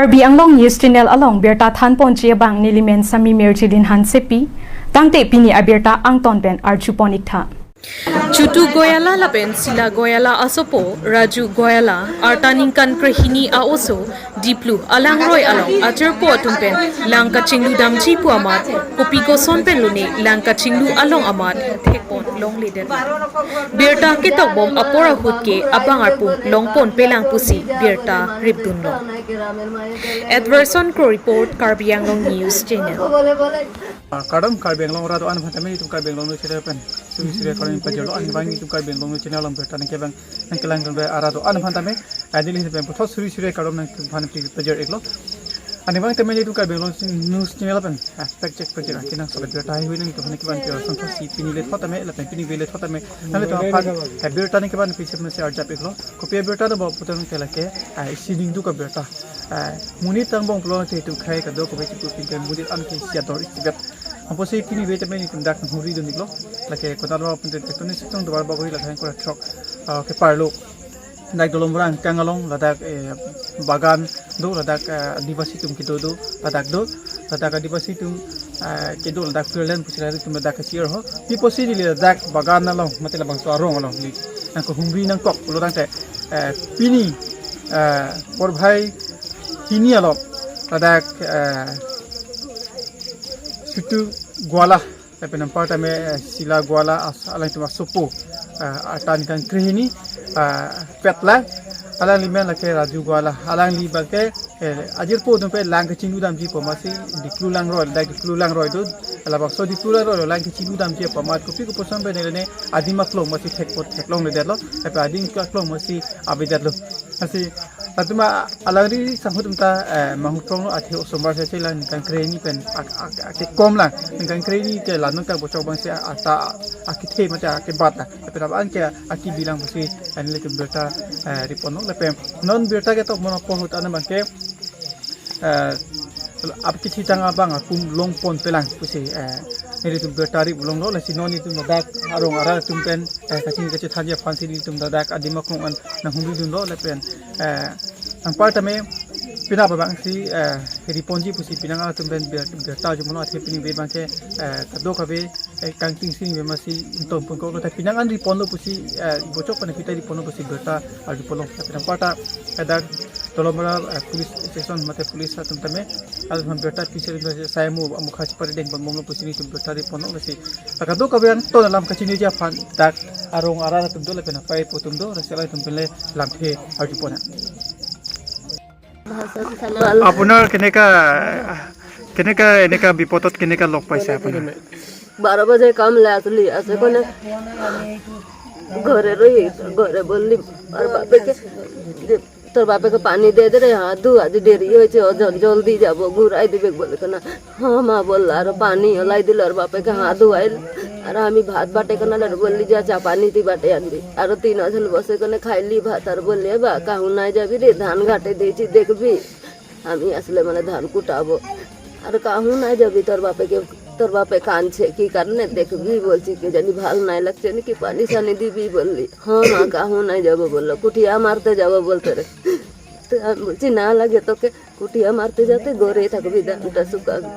Karbi Anglong News Channel along Berta Than Ponchia Bang Nilimen Sami Merchilin Han Sepi Tangte Pini Aberta Angton Ben Archuponik Tha Chutu Goyala Laben Sila Goyala Asopo Raju Goyala Artaninkan Krehini Aoso Diplu Alang Roy Along Ajerpo Tumpen Langka Chinglu Damji Puamat Kopiko Sonpen Lune Langka Chinglu Along Amat Thekpon Long Leader Berta Kitok Bom Apora Hutke Abang Arpu Longpon Pelang Pusi Berta Ribdun Long Adverson Crow Report Karbi Anglong News Channel Kadam Karbi Anglong Rado An Fatame to Karbi Anglong Channel Suri Korean Pajero and Bangi to Karbi Anglong Channel and Bertan Kevin and Kelang Arado An Fatame Adili have been put Suri Kadam and Fanati Pajer Eglo and the Bantamay to Karbi Anglong News Channel and aspect check Pajer Akina so that I willing to Hanikivan or some Pini Fatame, Lapini Village Fatame, and let a Bertanikivan piece of Mr. Japiclo, Copia Berta about Putan Telake, seeding Duka Berta. Munitang bong plonte to crack a dog of it cooking and would it uncasiador it. Opposite Pini Vitamin conduct who read the Niglo, like a Cotado open the tectonic to Barbago, like a truck, Keparlo, like the Lombran, Kangalong, Ladak Bagan, do Ladak Divasitum Kidodo, Ladak do, Ladak Divasitum Kedo, Ladak Fulan, Pusilaritum Ladaka Sierho, people see the Ladak Bagan along, Matilabang Arong along, and Cohumbin and Cock, Lodante, Pini, Porbhai. Ini alok adak situ guala tapi nampak tame sila guala alang itu sopo atan kan krihini petla alang limen lake raju guala alang li bake ajir po dompe Langkethe dam ji pamasi diklulang roy do ala bakso diklulang roy Langkethe dam ji pamat kopi ko posan be ne adima klong masi theklong le derlo tapi ading klong masi abedadlo asi Atuma alari sanghutum ta mahuprong ati osombar se chela nikan kreni pen ake komlang nikan kreni ke lanung ta bocok bang se ata akithe mata ake bata tapi raban ke aki bilang busi anile ke berta ripono lepe non berta ke tok mono pohut ana bangke apkithi tanga bang akum longpon pelang busi ini tu bertari belum lo, lagi noni tu nadak arong arah tumpen kacing thaja fansi di tum nadak adimak nongan nahumbi tu lo lepen ang partame pinapa bang si riponji pusi pinanga tumpen berta jumono ati pining be bangke kado kabe kangting sing be masih intom pun kau tapi pinangan ripono pusi bocok pana kita ripono pusi berta aldi polong tapi ang parta ada tolong mana polis station mate polis tumtame al berta pisir saya mu mukha pada deng bang pusi ni berta ripono masih kado kabe ang to dalam kacing dia fan tak arong arah tumdo lepen apa potum do rasela tumpele lampe aldi pona Apunar keneka bipotot keneka lok paisa apuna 12 बजे काम लातली ऐसे कोने घरे रही घरे बोली और बापे के তোর বাপেকে পানি দিয়ে দে রে হাদু আজ দেরি হয়েছে জলদি যাবো ঘুরাই দিবে বলে কেনা হ্যাঁ মা বলল আর পানি হলাই দিল আর বাপেকে হাদু আইল আর আমি ভাত বাটে কেনা আর বললি যা চা পানি তুই বাটে আনবি আর 3 আছল বসে কেনে খাইলি ভাত আর বললি বা কাহু নাই যাবি রে ধান ঘাটে দিয়েছি দেখবি আমি আসলে মানে ধান কুটাবো আর কাহু নাই যাবি তোর বাপে কানছে কি কারণে দেখবি বলছি কি জানি ভালো নাই লাগছে নাকি পানি সানি দিবি বললি হ্যাঁ মা কাহু নাই যাবো বললো কুটিয়া মারতে যাবো বলতে রে তো আমি বলছি না লাগে তোকে কুটিয়া মারতে যেতে ঘরে থাকবি দামটা শুকাবি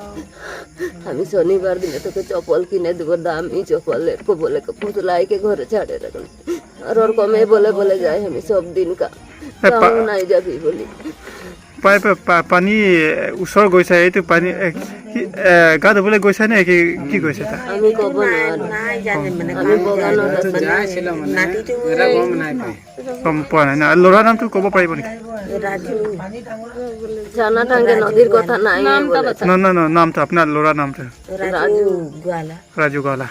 আমি শনিবার দিনে তোকে চপল কিনে দেবো দামি চপল এরকো বলে পুতলাইকে ঘরে ছাড়ে রাখলাম আর ওর কমে বলে যায় আমি সব দিন কাহু নাই যাবি বলি পানী ওচৰ গৈছে এইটো পানী গা ধুবলৈ গৈছে নে কি গৈছে তা আমি কব নোৱাৰো আমি বগানত গম পোৱা নাই না ল'ৰা নামটো ক'ব পাৰিব নেকি জানাটাঙ্গে নদীৰ কথা নাই না নামটো আপোনাৰ ল'ৰা নামটো ৰাজু গোৱালা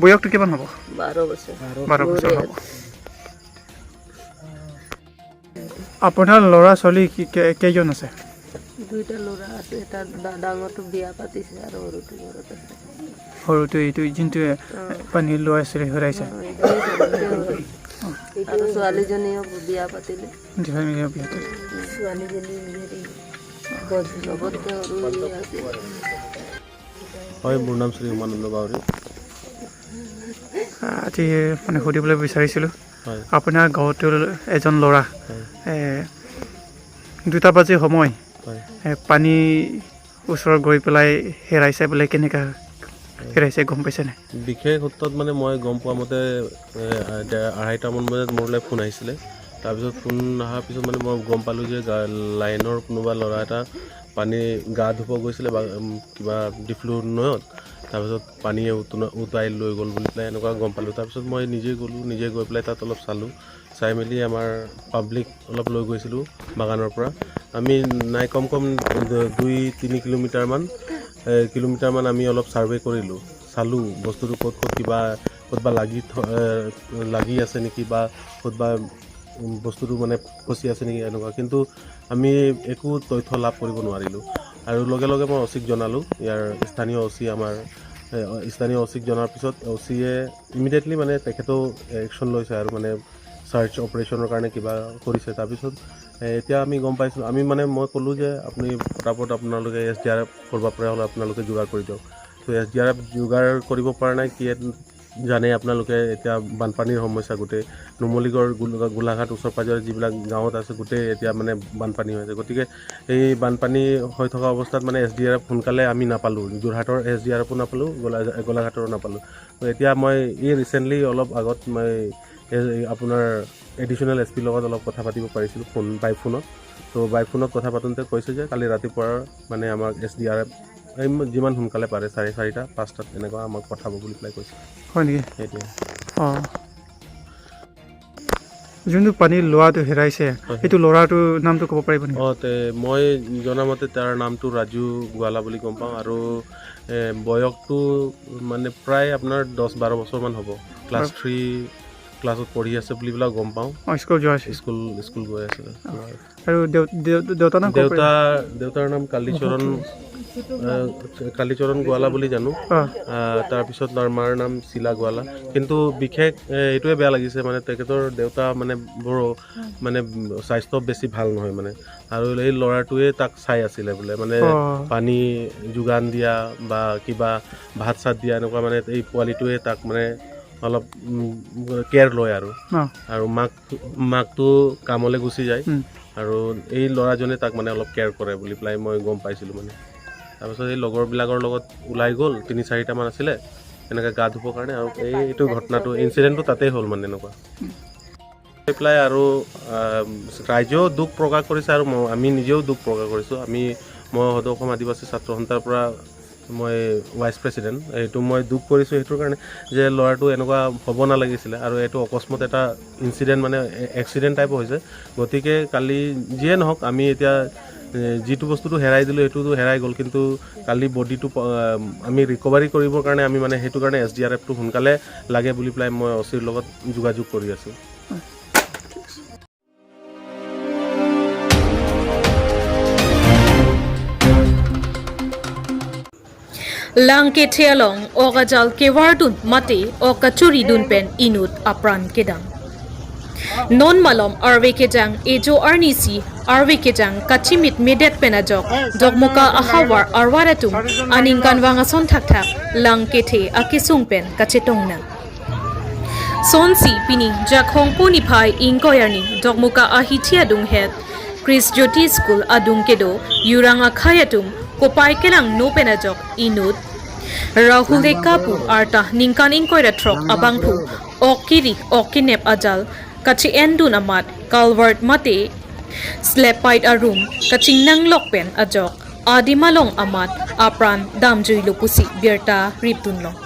বয়সটো কিমান হ'ব 12 বছৰ 12 বছৰ হ'ব আপোনাৰ ল'ৰা ছোৱালী কেইজন আছে দুইটা ল'ৰা আছে এটা ডাঙৰটো বিয়া পাতিছে আৰু সৰুটো এইটো যোনটো পানী লৈ আছে হেৰাইছে আৰু ছোৱালীজনীও বিয়া পাতিলে ছোৱালীজনী লগতে আছে হয় মোৰ নাম শ্ৰী উমানন্দ বাউৰী আজি মানে সুধিবলৈ বিচাৰিছিলোঁ আপোনাৰ গাঁৱত এজন ল'ৰা 2টা বাজি সময় হয় পানী ওচৰত গৈ পেলাই হেৰাইছে বোলে কেনেকৈ হেৰাইছে গম পাইছে নাই বিশেষ সূত্ৰত মানে মই গম পোৱা মতে 2:30মান বজাত মোৰলৈ ফোন আহিছিলে তাৰপিছত ফোন অহাৰ পিছত মানে মই গম পালোঁ যে লাইনৰ কোনোবা ল'ৰা এটা পানী গা ধুব গৈছিলে বা কিবা ডিফ্লু নৈত তাৰপিছত পানীয়ে উটাই লৈ গ'ল বুলি পেলাই এনেকুৱা গম পালোঁ তাৰপিছত মই নিজে গ'লোঁ নিজে গৈ পেলাই তাত অলপ চালোঁ চাই মেলি আমাৰ পাব্লিক অলপ লৈ গৈছিলোঁ বাগানৰ পৰা আমি নাই কম 2-3 কিলোমিটাৰমান আমি অলপ ছাৰ্ভে কৰিলোঁ চালোঁ বস্তুটো ক'ত ক'তবা লাগি আছে নেকি বা ক'তবা বস্তুটো মানে ফচি আছে নেকি এনেকুৱা কিন্তু আমি একো তথ্য লাভ কৰিব নোৱাৰিলোঁ আৰু লগে লগে মই অচিক জনালোঁ ইয়াৰ স্থানীয় অচি আমাৰ স্থানীয় অচিক জনাৰ পিছত অচিয়ে ইমিডিয়েটলি মানে তেখেতেও একশ্যন লৈছে আৰু মানে চাৰ্চ অপাৰেশ্যনৰ কাৰণে কিবা কৰিছে তাৰপিছত এতিয়া আমি গম পাইছোঁ মই ক'লোঁ যে আপুনি পটাপট আপোনালোকে SDRF কৰিব পৰা হ'লে আপোনালোকে যোগাৰ কৰি দিয়ক তো SDRF যোগাৰ কৰিব পৰা নাই কি জানে আপোনালোকে এতিয়া বানপানীৰ সমস্যা গোটেই নুমলীগড় গোলাঘাট ওচৰ পাজৰে যিবিলাক গাঁৱত আছে গোটেই এতিয়া মানে বানপানী হৈ আছে গতিকে এই বানপানী হৈ থকা অৱস্থাত মানে SDRF সোনকালে আমি নাপালোঁ যোৰহাটৰ SDRFো নাপালোঁ গোলাঘাটৰো নাপালোঁ তো এতিয়া মই ৰিচেণ্টলি অলপ আগত মই আপোনাৰ এডিশ্যনেল SP লগত অলপ কথা পাতিব পাৰিছিলোঁ বাই ফোনত কথা পাতোঁতে কৈছে যে কালি ৰাতিপুৱাৰ মানে আমাক SDRF যিমান সোনকালে পাৰে 4:30 5টাত এনেকুৱা আমাক পঠাব বুলি পেলাই কৈছে হয় নেকি সেইটোৱে যোনটো পানী লোৱাটো হেৰাইছে সেইটো ল'ৰাটোৰ নামটো ক'ব পাৰিব নেকি মই জনামতে তাৰ নামটো ৰাজু গোৱালা বুলি গম পাওঁ আৰু বয়সটো মানে প্ৰায় আপোনাৰ 10-12 বছৰমান হ'ব ক্লাছ 3 ক্লাছত পঢ়ি আছে বুলি পেলাই গম পাওঁ স্কুল গৈ আছে আৰু দেউতাৰ নাম কালীচৰণ গোৱালা বুলি জানো তাৰপিছত মাৰ নাম শিলা গোৱালা কিন্তু বিশেষ এইটোৱে বেয়া লাগিছে মানে তেখেতৰ দেউতা মানে বৰ মানে স্বাস্থ্য বেছি ভাল নহয় মানে আৰু এই ল'ৰাটোৱে তাক চাই আছিলে বোলে মানে পানী যোগান দিয়া বা কিবা ভাত চাত দিয়া এনেকুৱা মানে এই পোৱালিটোৱে তাক মানে অলপ কেয়াৰ লয় আৰু মাকটো কামলৈ গুচি যায় আৰু এই ল'ৰাজনে তাক মানে অলপ কেয়াৰ কৰে বুলি পেলাই মই গম পাইছিলোঁ মানে তাৰপিছত এই লগৰবিলাকৰ লগত ওলাই গ'ল 3-4টামান আছিলে এনেকৈ গা ধুবৰ কাৰণে আৰু এইটো ঘটনাটো ইনচিডেণ্টটো তাতেই হ'ল মানে এনেকুৱা হৈ পেলাই আৰু ৰাইজেও দুখ প্ৰকাশ কৰিছে আৰু আমি নিজেও দুখ প্ৰকাশ কৰিছোঁ মই সদৌ অসম আদিবাসী ছাত্ৰ সন্থাৰ পৰা মই ভাইচ প্ৰেছিডেণ্ট এইটো মই দুখ কৰিছোঁ সেইটোৰ কাৰণে যে ল'ৰাটো এনেকুৱা হ'ব নালাগিছিলে আৰু এইটো অকস্মাত এটা ইনচিডেণ্ট মানে এক্সিডেণ্ট টাইপৰ হৈছে গতিকে কালি যিয়ে নহওক আমি এতিয়া যিটো বস্তুটো হেৰাই দিলোঁ সেইটোতো হেৰাই গ'ল কিন্তু কালি বডিটো আমি ৰিকভাৰী কৰিবৰ কাৰণে আমি মানে সেইটো কাৰণে SDRFটো সোনকালে লাগে বুলি পেলাই মই অচিৰ লগত যোগাযোগ কৰি আছোঁ Langkethe along ogajal kewardun mate o kachuri dun pen inut apran kedang non malom arve kejang ejo arnisi arve kejang kachimit medet penajok dogmuka ahawar arwaratum aningkan wangason thak Langkethe akisung pen kachetongna sonsi pini jakhong poni phai inkoyarni dogmuka ahithia dung het Chris Jyoti School adung kedo yuranga khayatum kopai kelang no penajok inut Rahul Kapu arta ningkan inkoira trok abangpu okiri okinep ajal kachi endun amat calvert mate slepite arum kaching nang lokpen Ajok adimalong amat apran damjui lupusi birta riptunlong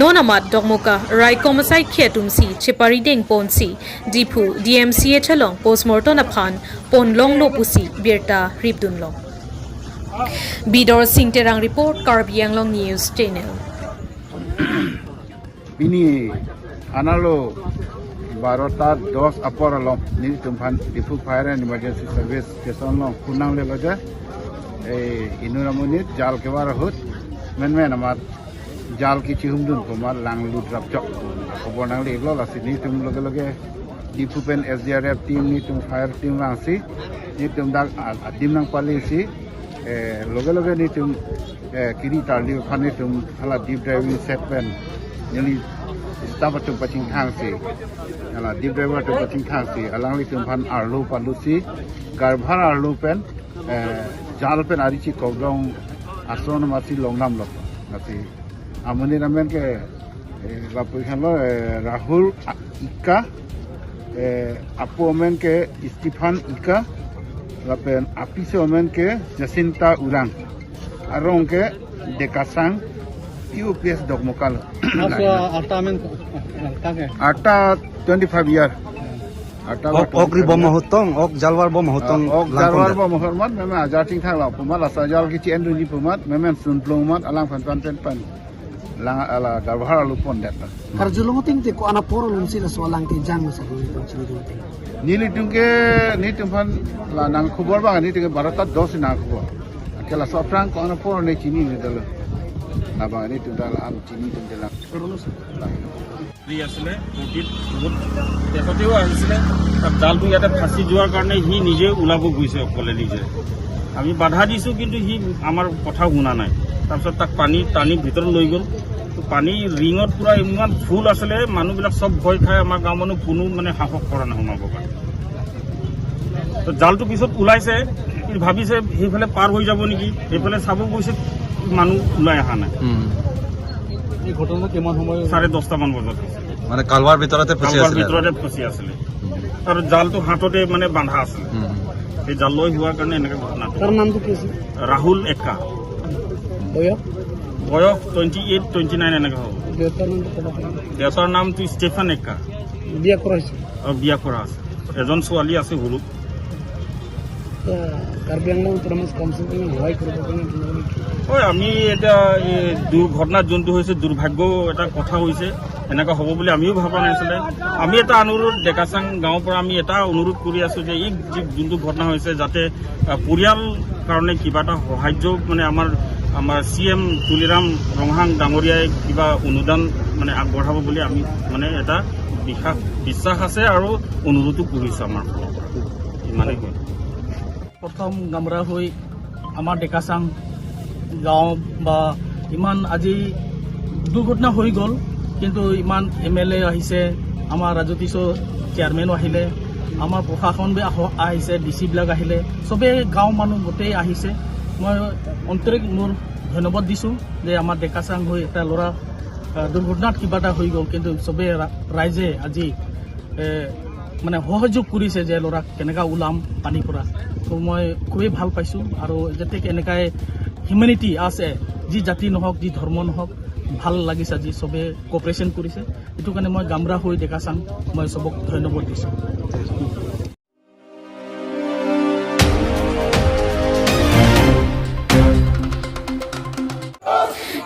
non amat dogmoka rai komasai khetumsi chepari deng ponsi dipu DMCA chalong postmortem aphan ponlong lopusi birta riptunlong Bidor Singh Terang report Karbi Anglong News Channel. Ini analo 12:10 apor along ni tumpan dipu fire and emergency service station long kunang le baja inuramunit jal kewar hut men amar jal ki chihumdun kumar lang lut rapchok kobonang le lo lasi ni tum loge dipu pen SDRF team ni tum fire team langsi ni tum dak adim nang palisi loge ni tum kiri tarli khani tum hala deep driving set pen jadi staff tu pacing thang si ala deep driver tu pacing thang si alang li tumpan arlu palusi garbhar arlu pen jal pen arichi kogdong asron masi longnam lo nasi amuni ramen ke lapu khalo Rahul Ika apu omen ke Stefan Ika lapen apise omen ke Jacinta Urang Arong ke Dekasang UPS Dogmokal Ata 25 year Ata ok ri bom hutong ok jalwar bom hutong ok jalwar bom hormat meme ajar ting thang la pumat asa jal ki chen du ni pumat meme sun plongmat alang pan pan lang ala garbhar alu pon det Karjulong ting te ko ana poro lum sila so lang Kejang sa ko ito sila dito. nili tungke ni tumpan la nang khubor ba ni tungke barata 10 na khubor akela sofrang ko ana poro ne chini ni dalo na ba ni tundal am chini tundela ৰি আছিলে নদীত বহুত তেখেতেও আহিছিলে তাত জালটো ইয়াতে ফাঁচি যোৱাৰ কাৰণে সি নিজে ওলাব গৈছে অকলে নিজে আমি বাধা দিছোঁ কিন্তু সি আমাৰ কথা শুনা নাই তাৰপিছত তাক পানী টানি ভিতৰত লৈ গ'ল পানী ৰিঙত পূৰা ইমান ফুল আছিলে মানুহবিলাক চব ভয় খাই আমাৰ গাঁও মানুহ কোনো মানে সাহস কৰা নাই সোমাবৰ কাৰণে তো জালটো পিছত ওলাইছে ভাবিছে সেইফালে পাৰ হৈ যাব নেকি সেইফালে চাব গৈছে মানুহ ওলাই অহা নাই এই ঘটনা কিমান সময় 10:30 মান বজাত মানে কালৱাৰ ভিতৰতে ফচি আছিলে আৰু জালটো হাততে মানে বান্ধা আছিলে সেই জাল লৈ হোৱাৰ কাৰণে এনেকৈ ঘটনা তাৰ নামটো কি আছিল ৰাহুল একা বয়স বয়স 28-29 এনেকৈ হ'ব দেউতাৰ নামটো ক'ব পাৰিব দেউতাৰ নামটো ষ্টেফান একা বিয়া কৰাইছে বিয়া কৰা আছে এজন ছোৱালী আছে সৰু কাৰ্বি আংলং প্ৰমাস কাউন্সিল সহায় কৰিব কাৰণে হয় আমি এটা দুৰ্ঘটনা যোনটো হৈছে দুৰ্ভাগ্য এটা কথা হৈছে এনেকুৱা হ'ব বুলি আমিও ভবা নাছিলে আমি এটা অনুৰোধ ডেকাচাং গাঁৱৰ পৰা আমি এটা অনুৰোধ কৰি আছোঁ যে এই যোনটো ঘটনা হৈছে যাতে পৰিয়াল কাৰণে কিবা এটা সাহায্য মানে আমাৰ CM তুলিৰাম ৰংহাং ডাঙৰীয়াই কিবা অনুদান মানে আগবঢ়াব বুলি আমি মানে এটা বিশ্বাস আছে আৰু অনুৰোধো কৰিছোঁ আমাৰ ইমানেই কয় প্ৰথম গামৰা হৈ আমাৰ ডেকাচাং গাঁও বা ইমান আজি দুৰ্ঘটনা হৈ গ'ল কিন্তু ইমান MLA আহিছে আমাৰ ৰাজতিছ চেয়াৰমেনো আহিলে আমাৰ প্ৰশাসন আহিছে DC বিলাক আহিলে চবেই গাঁও মানুহ গোটেই আহিছে মই অন্তৰিক মোৰ ধন্যবাদ দিছোঁ যে আমাৰ ডেকাচাং হৈ এটা ল'ৰা দুৰ্ঘটনাত কিবা এটা হৈ গ'ল কিন্তু চবেই ৰাইজে আজি মানে সহযোগ কৰিছে যে ল'ৰাক কেনেকৈ ওলাম পানীৰ পৰা তো মই খুবেই ভাল পাইছোঁ আৰু যাতে এনেকৈ হিউমেনিটি আছে যি জাতি নহওক যি ধৰ্ম নহওক ভাল লাগিছে আজি চবে কোঅপাৰেশ্যন কৰিছে এইটো কাৰণে মই গামৰা হৈ ডেকাচাং মই চবক ধন্যবাদ দিছোঁ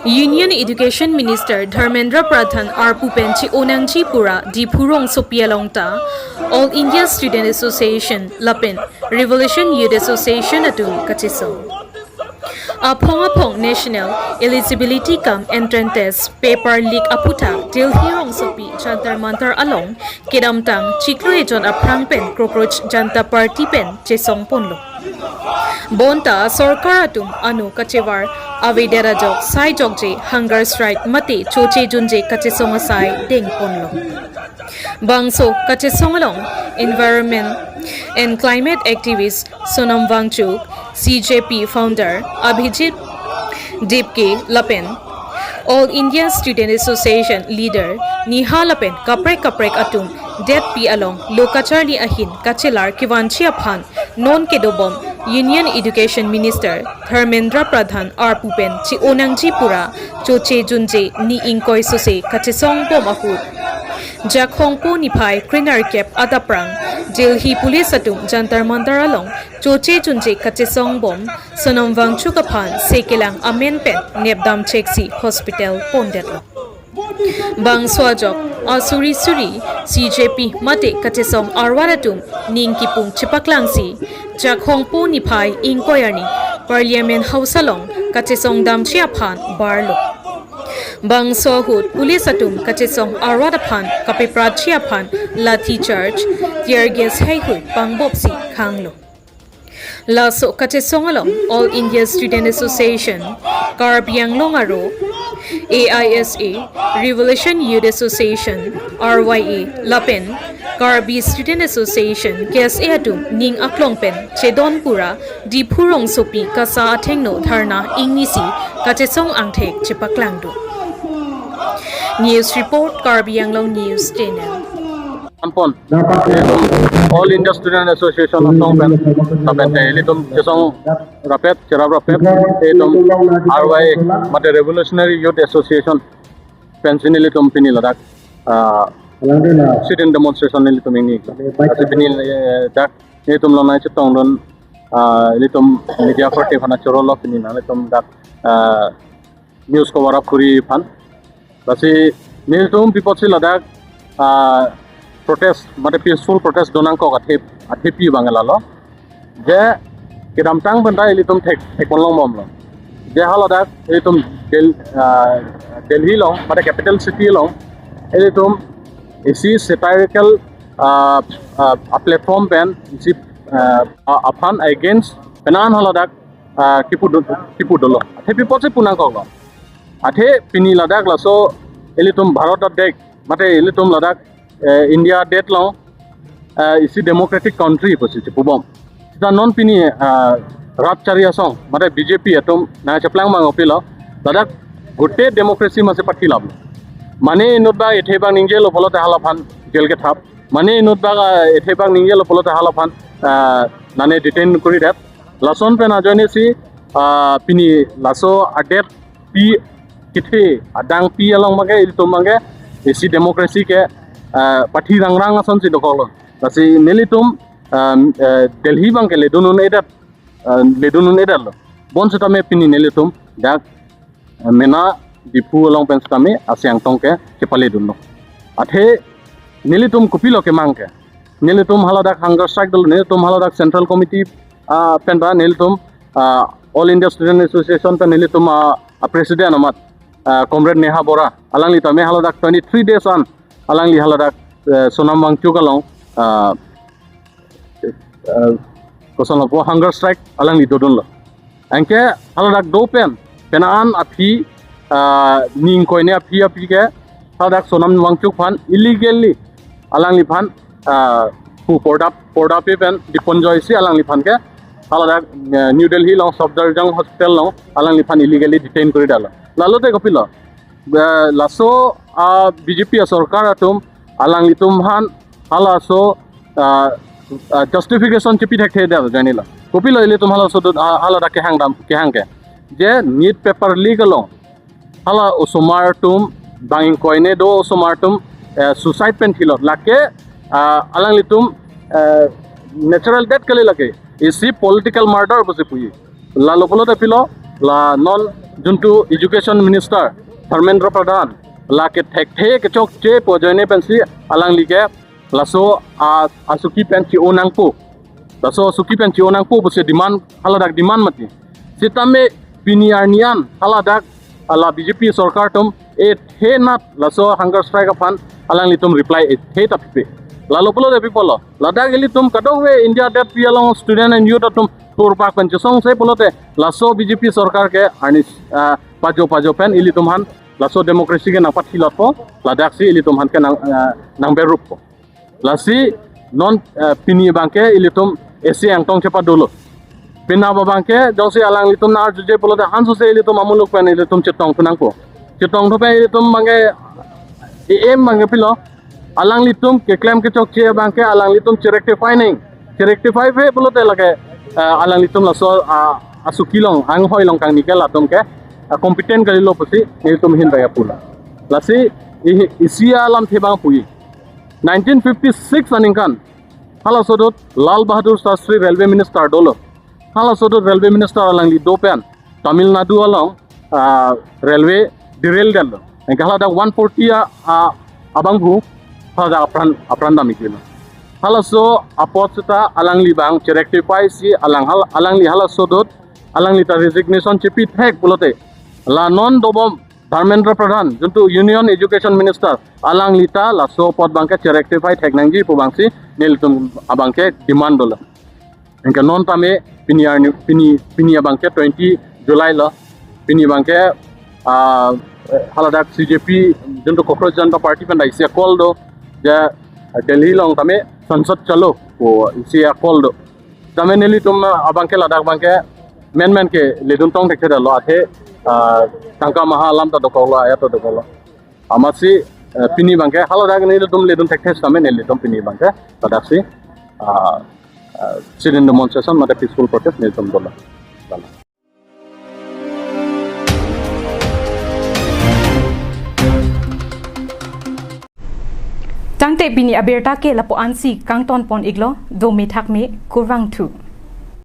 Union Education Minister Dharmendra Pradhan Arpupenchi Onangchi Pura Dipurong Sopialongta All India Student Association Lapin Revolution Youth Association Atu Kachiso Apong National Eligibility Cum Entrance Test Paper Leak Aputa Dilhirong Sopi Jantar Mantar Along Kedamtang Chiklo Ejon Aprang Pen Cockroach Janta Party Pen Chesong Ponlo Bonta Sorkaratum Anu Kachewar Avedera Jok Sai Jokje Hunger Strike Mati Choche Junje Kachesong Sai Deng Ponlo Bangso Kachesongalong Environment and Climate Activist Sonam Wangchuk CJP Founder Abhijit Dipke Lapen All India Student Association Leader Niha Lapen Kaprek Atum Det Pi Along Lokacharli Ahin Kachelar Kivanchi Aphan Non Kedobom Union Education Minister Dharmendra Pradhan Arpupen Chi Onangji Pura Choche Junje Ni Inkoi Sose Kachesong Bom Ahut Jakhongpo Nipai Krinar Kep Adaprang Jilhi Police Atum Jantar Mantar Along Choche Junje Kachesong Bom Sonam Wangchukaphan Sekelang Amen Pen Nebdam Cheksi Hospital Pondetlo Bang Swajok Asuri Suri CJP Mate Kachesong Arwaratum Ningkipung Chipaklangsi Jakhongpo Nipai Inkoyarni Parliament House Along Kachesong Damchiaphan Barlo Bang Sohut Police Atum Kachesong Arwadaphan Kapiprachiaphan Lathi Church Tear Gas Haihut Pangbopsi Khanglo Laso Kachesong Along All India Student Association Karbiang Longaro AISA, Revolution Youth Association, RYA, Lapen, Karbi Student Association, KSA Atum, Ning Aklongpen, Chedonpura, Dipurong Sopi, Kasa Athengno, Dharna, Ingnisi, Kachesong Angthek, Chipaklangdu. News Report, Karbi Anglong News Channel. Ampon, All India Student Association of Songpen, Tapente, Elitum, Chesong Rapet, Cherab Rapet, Etum, RY, Mate Revolutionary Youth Association, Pensinilitum Piniladak, sit in demonstration Elitum in Pinil, that Etum Lona Chitongon, Elitum Media Forte, Fanachorola Pinina, Elitum that news cover up Kuri Pan. That's it, Niltum, people still that. Protest, mate peaceful protest donang ko athipi bangalalo je kidamtang banda elitum thekonlong momlo je haladak elitum Delhi long mate capital city long elitum isi satirical platform pen isi upon against penan haladak kipu dolo athipi poche punang ko lo athe pini ladak laso elitum bharat dek mate elitum ladak India dead long isi democratic country posisi pubom kita non pini rat charia song mate BJP atom na chaplang mang opilo ladak gote democracy mase pathi lab mane inutba ethebang ningjelo polote halafan jelge thap mane inutba ethebang ningjelo polote halafan nane detain kuri dat lason pe na joine si pini laso adet pi kithe adang pi along mage iltum mage isi democracy ke pathi rangrang ason si dokolo tasi nelitum Delhi bang ke ledunun edat bon setame pini nelitum dak mena dipu along pen setame asyang tongke kepale dunno athe nelitum kupilo ke mangke nelitum haladak hunger strike dol nelitum haladak central committee penba nelitum All India Student Association pen nelitum president amat comrade Neha Bora alangli tame haladak 23 days on alangli haladak sonam wangchu kalong kosono po hunger strike alangli dodon lo anke haladak do penan api ning koine api ke haladak sonam wangchu phan illegally alangli phan pu porda pe pen diponjoy si alangli phan ke haladak New Delhi long Safdarjung hospital long alangli phan illegally detain kori dalo lalote kopilo laso BJP sarkar atum alang litum han halaso justification chipi thakhe da janila kopilo ile tum halaso hala da ke hang ke je need paper legal hala usumar tum banging koine do usumar tum suicide pen thilo lake alang litum natural death kale lake isi political murder bose pui la lopolo da pilo la non juntu education minister Dharmendra Pradhan lake thekhe ke chok che pojone pensi alang like laso asuki pensi onangpo laso suki pensi onangpo bose demand haladak demand mati sitame piniarnian haladak ala BJP sarkar tum e the nat laso hunger strike upon alang litum reply e the tapipe lalopolo de people ladak litum kadongwe India that pialong student and youth tum tour park pensi song se polote laso BJP sarkar ke anis pajo pen ilitum han laso demokrasi ke napat hilot po ladak si ilitum han ke nang berup po lasi non pini bangke ilitum esi angtong cepa dulu pina bangke jongsi alang litum nar juje polote hansu se ilitum amuluk pen ilitum cetong tunang po cetong thope ilitum bangke em bangke pilo alang litum ke claim ke chok che bangke alang litum rectify fe polote lage alang litum laso asukilong ang hoilong kang nikel atum ke competent kali lo pasi ilitum hin baya pula lasi isia alam thebang pui 1956 aningkan hala sodot Lal Bahadur Shastri railway minister dolo hala sodot railway minister alang li dopen Tamil Nadu along railway derail dalo engka hala da 140 abang bu hala da apran da mikilo hala so aposta alang li bang rectify si alang li hala sodot alang li ta resignation chipi thek pulote la non dobom Dharmendra Pradhan juntu Union Education Minister alang lita laso pot bangke rectify teknangji pu bangsi nelitum abangke demand dola engka non tame pini abangke 20 July lo pini bangke haladak CJP junto Cockroach Janata Party pen isia call do ja Delhi long tame sansad chalo ko isia call do tame neli tum abang ke ladak bang ke men ke ledun tong tekhe da lo athe tangka maha alam ta do kola ya to do kola amasi pini bang ke haladak neli tum ledun tekhe tame neli tum pini bang ke ladak si sit in demonstration mata peaceful protest neli tum dola Tangte bini aberta ke lapo ansi kang ton pon iglo do me thak me kurang thu